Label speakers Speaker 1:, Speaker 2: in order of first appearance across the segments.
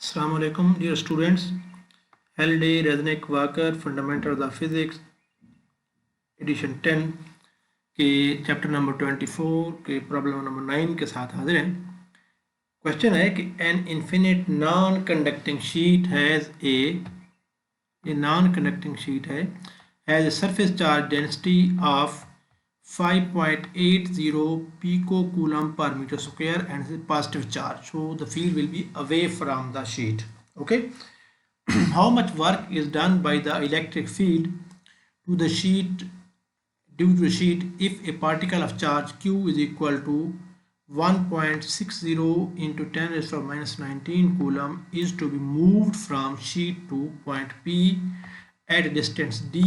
Speaker 1: Assalamu alaikum, dear students. Halliday, Reznick, Walker, Fundamentals of Physics, edition 10 के chapter number 24 के problem number 9 के साथ हाजिर हैं। क्वेश्चन है कि an infinite non conducting sheet has ये नॉन कंडक्टिंग शीट है has a surface charge density of 5.80 picocoulomb per meter square and is a positive charge, so the field will be away from the sheet. Okay. How much work is done by the electric field to the sheet due to the sheet if a particle of charge q is equal to 1.60 into 10 raised to the minus 19 coulomb is to be moved from sheet to point P at a distance d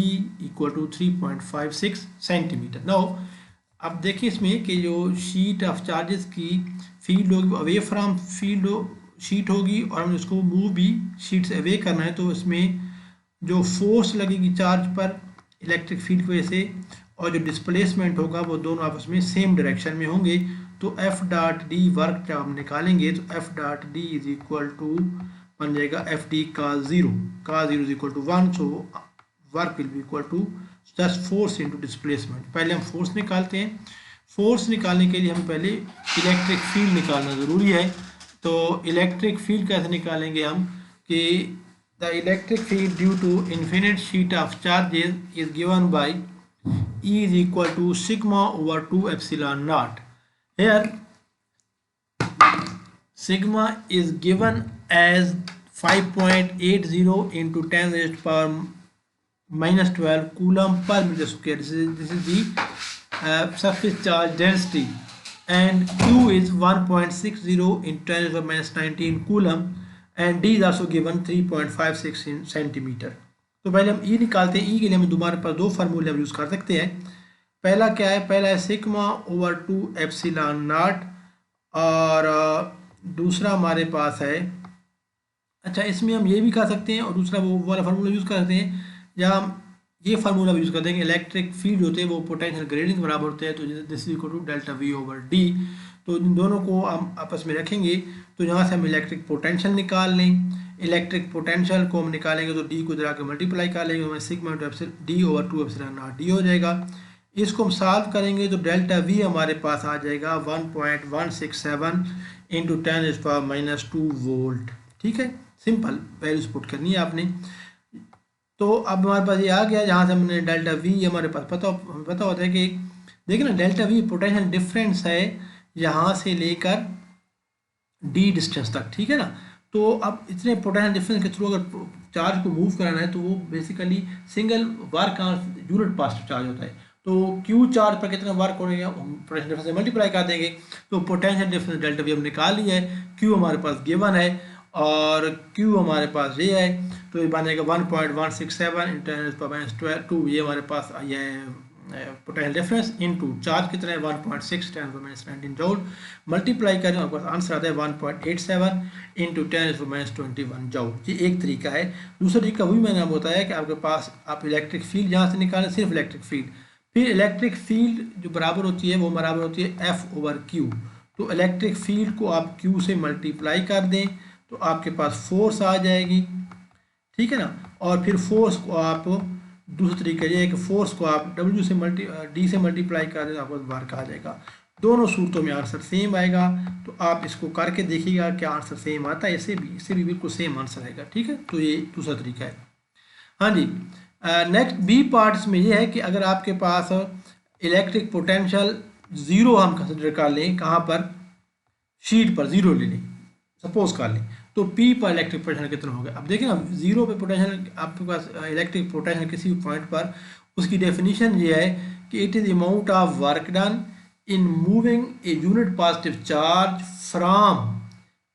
Speaker 1: equal to 3.56 centimetre. Now अब देखिए इसमें कि जो sheet of charges की field होगी away from field sheet होगी और हमें उसको मूव भी शीट से अवे करना है, तो इसमें जो फोर्स लगेगी चार्ज पर इलेक्ट्रिक फील्ड की वजह से और जो डिस्प्लेसमेंट होगा वो दोनों आपस में सेम डायरेक्शन में होंगे। तो एफ डॉट डी वर्क जब हम निकालेंगे तो F dot D is equal to बन जाएगा एफ डी का zero is equal to 1, so work will be equal to just force into displacement. पहले हम फोर्स निकालते हैं। फोर्स निकालने के लिए हम पहले इलेक्ट्रिक फील्ड निकालना ज़रूरी है। तो इलेक्ट्रिक फील्ड कैसे निकालेंगे हम कि the electric field due to infinite sheet of charges is given by E is equal to sigma over 2 epsilon naught. Here sigma is given as 5.80 into 10 raised to power minus 12 coulomb per meter square. This is the surface charge density, and Q is 1.60 into 10 raised to minus 19 coulomb, and D is also given 3.56 in centimeter. तो पहले हम ई निकालते हैं। ई के लिए हम दोबारा पर दो फार्मूले हम यूज़ कर सकते हैं। पहला क्या है, पहला है सिग्मा ओवर 2 एप्सिलॉन नॉट और दूसरा हमारे पास है, अच्छा इसमें हम ये भी कर सकते हैं और दूसरा वो वाला फार्मूला यूज़ कर सकते हैं जहाँ हम ये फार्मूला यूज़ कर देंगे। इलेक्ट्रिक फील्ड होते हैं वो पोटेंशियल ग्रेडियंट के बराबर होते हैं, तो this is equal to delta V over D. तो इन दोनों को हम आपस में रखेंगे तो यहाँ से हम इलेक्ट्रिक पोटेंशियल निकाल लें। इलेक्ट्रिक पोटेंशियल को हम निकालेंगे तो डी को जरा के मल्टीप्लाई कर लेंगे, हमें sigma D over 2 epsilon not D हो जाएगा। इसको हम सॉल्व करेंगे तो डेल्टा वी हमारे पास आ जाएगा 1.167 into 10 to the power minus 2 volt. ठीक है, सिंपल वैल्यूज पुट करनी है आपने। तो अब हमारे पास ये आ गया जहाँ से हमने डेल्टा वी हमारे पास पता होता है कि देखिए ना डेल्टा वी पोटेंशियल डिफरेंस है यहाँ से लेकर डी डिस्टेंस तक। ठीक है ना, तो अब इतने पोटेंशियल डिफरेंस के थ्रू अगर चार्ज को मूव कराना है तो वो basically single work unit positive charge होता है। तो क्यू चार्ज पर कितना वर्क हो गया पोटेंशियल डिफरेंस से मल्टीप्लाई कर देंगे, तो पोटेंशियल डिफरेंस डेल्टा वी हम निकाल लिया है। क्यू हमारे पास गिवन है और क्यू हमारे पास ये है, तो ये बनेगा 1.167 इंटू 2, ये हमारे पास ये पोटेंशियल डिफरेंस इनटू चार्ज कितना है 1.6 10 माइनस 19 जूल, मल्टीप्लाई करें आपको आंसर आता है 1.87 इंटू 10 माइनस 21 जूल। ये एक तरीका है। दूसरा तरीका वही मैंने आपको बताया कि आपके पास आप इलेक्ट्रिक फील्ड यहाँ से निकालें, सिर्फ इलेक्ट्रिक फील्ड, फिर इलेक्ट्रिक फील्ड जो बराबर होती है वो बराबर होती है एफ ओवर क्यू। तो इलेक्ट्रिक फील्ड को आप क्यू से मल्टीप्लाई कर दें तो आपके पास फोर्स आ जाएगी। ठीक है ना, और फिर फोर्स को आप दूसरा तरीका ये है कि फोर्स को आप W से डी से मल्टीप्लाई कर दें तो आपको वर्क आ जाएगा। दोनों सूरतों में आंसर सेम आएगा, तो आप इसको करके देखिएगा क्या आंसर सेम आता है। इससे भी बिल्कुल सेम आंसर आएगा। ठीक है, तो ये दूसरा तरीका है। हाँ जी, नेक्स्ट बी पार्ट्स में ये है कि अगर आपके पास इलेक्ट्रिक पोटेंशियल ज़ीरो हम कंसिडर कर लें, कहाँ पर शीट पर ज़ीरो ले लें सपोज कर लें, तो P पर इलेक्ट्रिक पोटेंशियल कितना होगा। अब देखिए ना जीरो पे पोटेंशियल आपके पास इलेक्ट्रिक पोटेंशियल किसी भी पॉइंट पर, उसकी डेफिनेशन ये है कि it is amount of work done in moving a unit positive charge from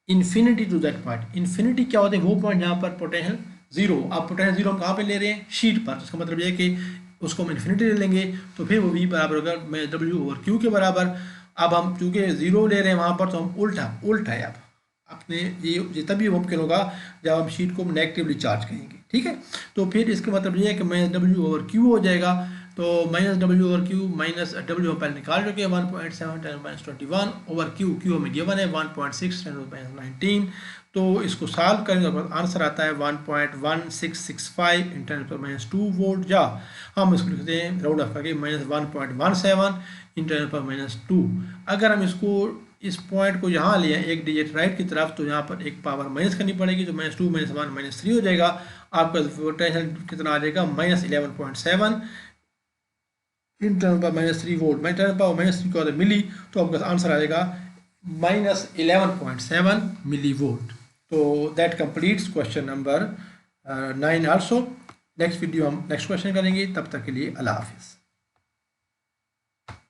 Speaker 1: infinity to that point. Infinity क्या होता है, वो पॉइंट जहाँ पर पोटेंशियल जीरो। अब पोटेंशियल जीरो हम कहाँ पे ले रहे हैं, शीट पर। इसका मतलब ये है कि उसको हम इन्फिनिटी ले लेंगे तो फिर वो V बराबर होगा W ओवर Q के बराबर। अब हम चूँकि जीरो ले रहे हैं वहाँ पर, तो हम उल्टा है। अब अपने ये तभी मुमकिन होगा जब हम शीट को नेगेटिवली चार्ज करेंगे। ठीक है, तो फिर इसका मतलब ये है कि मैं W ओवर Q हो जाएगा। तो minus W over Q minus W हम पहले निकाल चुके हैं 1.7 10 माइनस 21 ओवर क्यू, क्यू हमें गिवन है 1.6 10 माइनस 19। तो इसको सॉल्व करेंगे तो आंसर आता है 1.1665 इन 10 माइनस 2 वोल्ट, या हम इसको लिखते हैं राउंड ऑफ करके माइनस 1.17 इन 10 माइनस 2। अगर हम इसको इस पॉइंट को यहाँ लिया एक डिजिट राइट की तरफ तो यहाँ पर एक पावर माइनस करनी पड़ेगी, तो माइनस 2 माइनस 1 माइनस 3 हो जाएगा। आपका पोटेंशियल कितना आ जाएगा माइनस 11.7 इन टर्न पर माइनस 3 वोल्ट, माइनस टर्न पर माइनस 3 को मिली, तो आपका आंसर आ जाएगा माइनस 11.7 मिली वोल्ट। तो that completes question number 9 also. Next video हम नेक्स्ट क्वेश्चन करेंगे, तब तक के लिए अल्लाह हाफिज़।